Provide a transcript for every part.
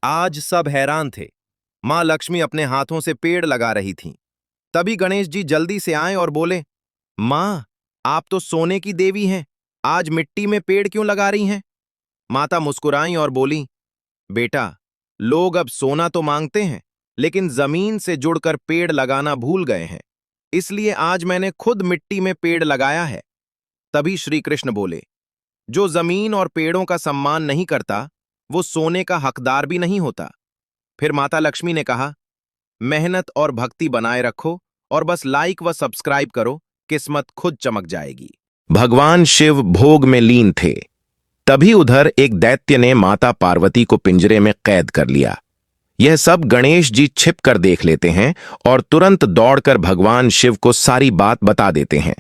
आज सब हैरान थे। मां लक्ष्मी अपने हाथों से पेड़ लगा रही थीं। तभी गणेश जी जल्दी से आए और बोले, मां, आप तो सोने की देवी हैं, आज मिट्टी में पेड़ क्यों लगा रही हैं? माता मुस्कुराईं और बोली, बेटा, लोग अब सोना तो मांगते हैं, लेकिन जमीन से जुड़कर पेड़ लगाना भूल गए हैं। इसलिए आज मैंने खुद मिट्टी में पेड़ लगाया है। तभी श्री कृष्ण बोले, जो जमीन और पेड़ों का सम्मान नहीं करता, वो सोने का हकदार भी नहीं होता। फिर माता लक्ष्मी ने कहा, मेहनत और भक्ति बनाए रखो और बस लाइक व सब्सक्राइब करो, किस्मत खुद चमक जाएगी। भगवान शिव भोग में लीन थे। तभी उधर एक दैत्य ने माता पार्वती को पिंजरे में कैद कर लिया। यह सब गणेश जी छिप कर देख लेते हैं और तुरंत दौड़कर भगवान शिव को सारी बात बता देते हैं।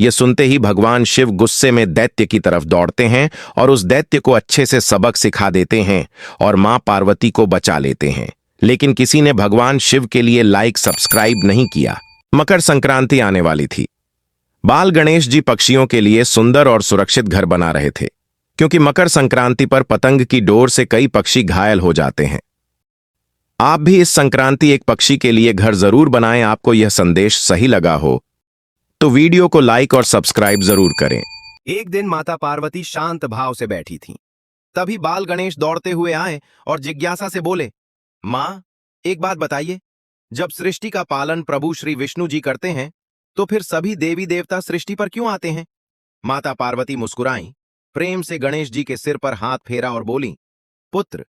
यह सुनते ही भगवान शिव गुस्से में दैत्य की तरफ दौड़ते हैं और उस दैत्य को अच्छे से सबक सिखा देते हैं और मां पार्वती को बचा लेते हैं। लेकिन किसी ने भगवान शिव के लिए लाइक सब्सक्राइब नहीं किया। मकर संक्रांति आने वाली थी। बाल गणेश जी पक्षियों के लिए सुंदर और सुरक्षित घर बना रहे थे, क्योंकि मकर संक्रांति पर पतंग की डोर से कई पक्षी घायल हो जाते हैं। आप भी इस संक्रांति एक पक्षी के लिए घर जरूर बनाएं। आपको यह संदेश सही लगा हो तो वीडियो को लाइक और सब्सक्राइब जरूर करें। एक दिन माता पार्वती शांत भाव से बैठी थीं। तभी बाल गणेश दौड़ते हुए आए और जिज्ञासा से बोले, मां, एक बात बताइए, जब सृष्टि का पालन प्रभु श्री विष्णु जी करते हैं, तो फिर सभी देवी देवता सृष्टि पर क्यों आते हैं? माता पार्वती मुस्कुराईं, प्रेम से गणेश जी के सिर पर हाथ फेरा और बोली, पुत्र,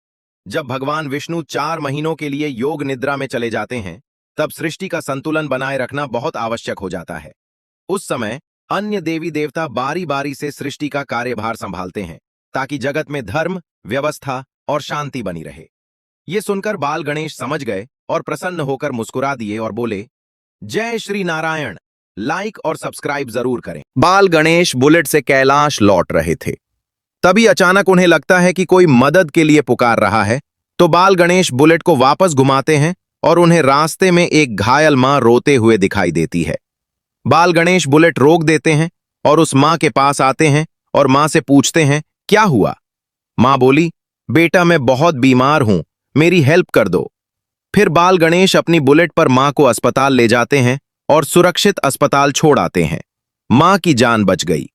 जब भगवान विष्णु 4 महीनों के लिए योग निद्रा में चले जाते हैं, तब सृष्टि का संतुलन बनाए रखना बहुत आवश्यक हो जाता है। उस समय अन्य देवी देवता बारी बारी से सृष्टि का कार्यभार संभालते हैं, ताकि जगत में धर्म, व्यवस्था और शांति बनी रहे। ये सुनकर बाल गणेश समझ गए और प्रसन्न होकर मुस्कुरा दिए और बोले, जय श्री नारायण, लाइक और सब्सक्राइब जरूर करें। बाल गणेश बुलेट से कैलाश लौट रहे थे। तभी अचानक उन्हें लगता है कि कोई मदद के लिए पुकार रहा है। तो बाल गणेश बुलेट को वापस घुमाते हैं और उन्हें रास्ते में एक घायल मां रोते हुए दिखाई देती है। बाल गणेश बुलेट रोक देते हैं और उस मां के पास आते हैं और मां से पूछते हैं, क्या हुआ? मां बोली, बेटा, मैं बहुत बीमार हूं, मेरी हेल्प कर दो। फिर बाल गणेश अपनी बुलेट पर मां को अस्पताल ले जाते हैं और सुरक्षित अस्पताल छोड़ आते हैं। मां की जान बच गई।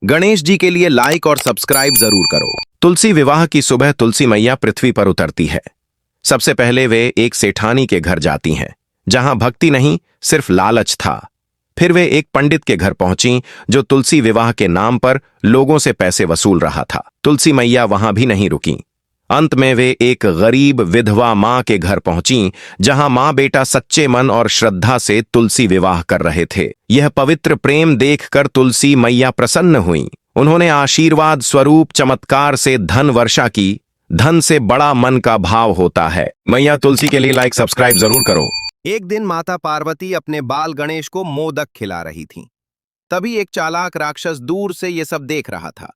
गणेश जी के लिए लाइक और सब्सक्राइब जरूर करो। तुलसी विवाह की सुबह तुलसी मैया पृथ्वी पर उतरती है। सबसे पहले वे एक सेठानी के घर जाती हैं, जहां भक्ति नहीं, सिर्फ लालच था। फिर वे एक पंडित के घर पहुंची, जो तुलसी विवाह के नाम पर लोगों से पैसे वसूल रहा था। तुलसी मैया वहां भी नहीं रुकी। अंत में वे एक गरीब विधवा मां के घर पहुंची, जहां मां बेटा सच्चे मन और श्रद्धा से तुलसी विवाह कर रहे थे। यह पवित्र प्रेम देखकर तुलसी मैया प्रसन्न हुई। उन्होंने आशीर्वाद स्वरूप चमत्कार से धन वर्षा की। धन से बड़ा मन का भाव होता है। मैया तुलसी के लिए लाइक सब्सक्राइब जरूर करो। एक दिन माता पार्वती अपने बाल गणेश को मोदक खिला रही थीं। तभी एक चालाक राक्षस दूर से ये सब देख रहा था।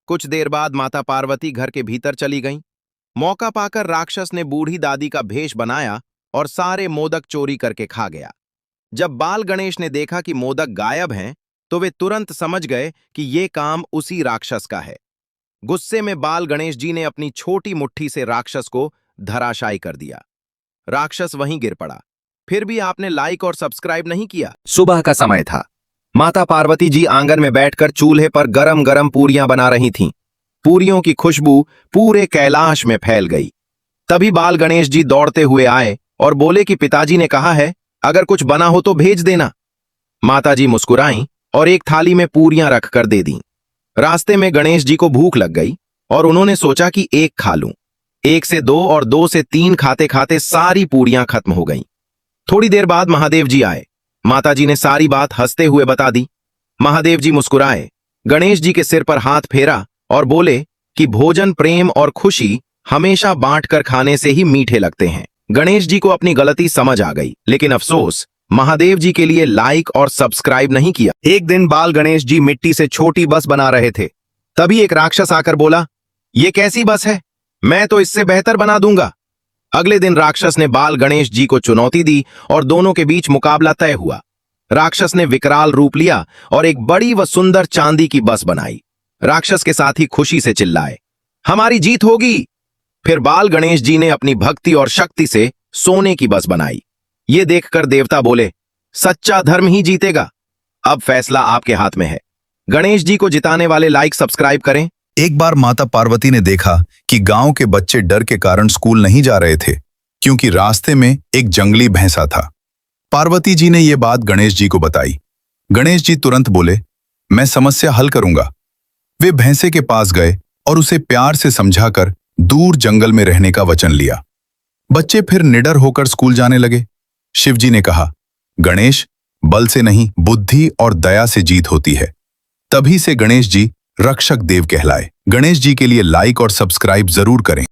कुछ देर बाद माता पार्वती घर के भीतर चली गईं। मौका पाकर राक्षस ने बूढ़ी दादी का भेष बनाया और सारे मोदक चोरी करके खा गया। जब बाल गणेश ने देखा कि मोदक गायब हैं, तो वे तुरंत समझ गए कि ये काम उसी राक्षस का है। गुस्से में बाल गणेश जी ने अपनी छोटी मुट्ठी से राक्षस को धराशायी कर दिया। राक्षस वहीं गिर पड़ा। फिर भी आपने लाइक और सब्सक्राइब नहीं किया। सुबह का समय था। माता पार्वती जी आंगन में बैठकर चूल्हे पर गरम गरम पूरियां बना रही थीं। पूरियों की खुशबू पूरे कैलाश में फैल गई। तभी बाल गणेश जी दौड़ते हुए आए और बोले कि पिताजी ने कहा है, अगर कुछ बना हो तो भेज देना। माताजी मुस्कुराईं और एक थाली में पूरियां रखकर दे दी। रास्ते में गणेश जी को भूख लग गई और उन्होंने सोचा कि एक खा लूं। 1 से 2 और 2 से 3 खाते खाते सारी पूरियां खत्म हो गईं। थोड़ी देर बाद महादेव जी आए। माताजी ने सारी बात हंसते हुए बता दी। महादेव जी मुस्कुराए, गणेश जी के सिर पर हाथ फेरा और बोले कि भोजन प्रेम और खुशी हमेशा बांटकर खाने से ही मीठे लगते हैं। गणेश जी को अपनी गलती समझ आ गई, लेकिन अफसोस, महादेव जी के लिए लाइक और सब्सक्राइब नहीं किया। एक दिन बाल गणेश जी मिट्टी से छोटी बस बना रहे थे। तभी एक राक्षस आकर बोला, ये कैसी बस है? मैं तो इससे बेहतर बना दूंगा। अगले दिन राक्षस ने बाल गणेश जी को चुनौती दी और दोनों के बीच मुकाबला तय हुआ। राक्षस ने विकराल रूप लिया और एक बड़ी व सुंदर चांदी की बस बनाई। राक्षस के साथी खुशी से चिल्लाए, हमारी जीत होगी। फिर बाल गणेश जी ने अपनी भक्ति और शक्ति से सोने की बस बनाई। ये देखकर देवता बोले, सच्चा धर्म ही जीतेगा। अब फैसला आपके हाथ में है। गणेश जी को जिताने वाले लाइक सब्सक्राइब करें। एक बार माता पार्वती ने देखा कि गांव के बच्चे डर के कारण स्कूल नहीं जा रहे थे, क्योंकि रास्ते में एक जंगली भैंसा था। पार्वती जी ने यह बात गणेश जी को बताई। गणेश जी तुरंत बोले, मैं समस्या हल करूंगा। वे भैंसे के पास गए और उसे प्यार से समझाकर दूर जंगल में रहने का वचन लिया। बच्चे फिर निडर होकर स्कूल जाने लगे। शिव जी ने कहा, गणेश, बल से नहीं, बुद्धि और दया से जीत होती है। तभी से गणेश जी रक्षक देव कहलाए। गणेश जी के लिए लाइक और सब्सक्राइब जरूर करें।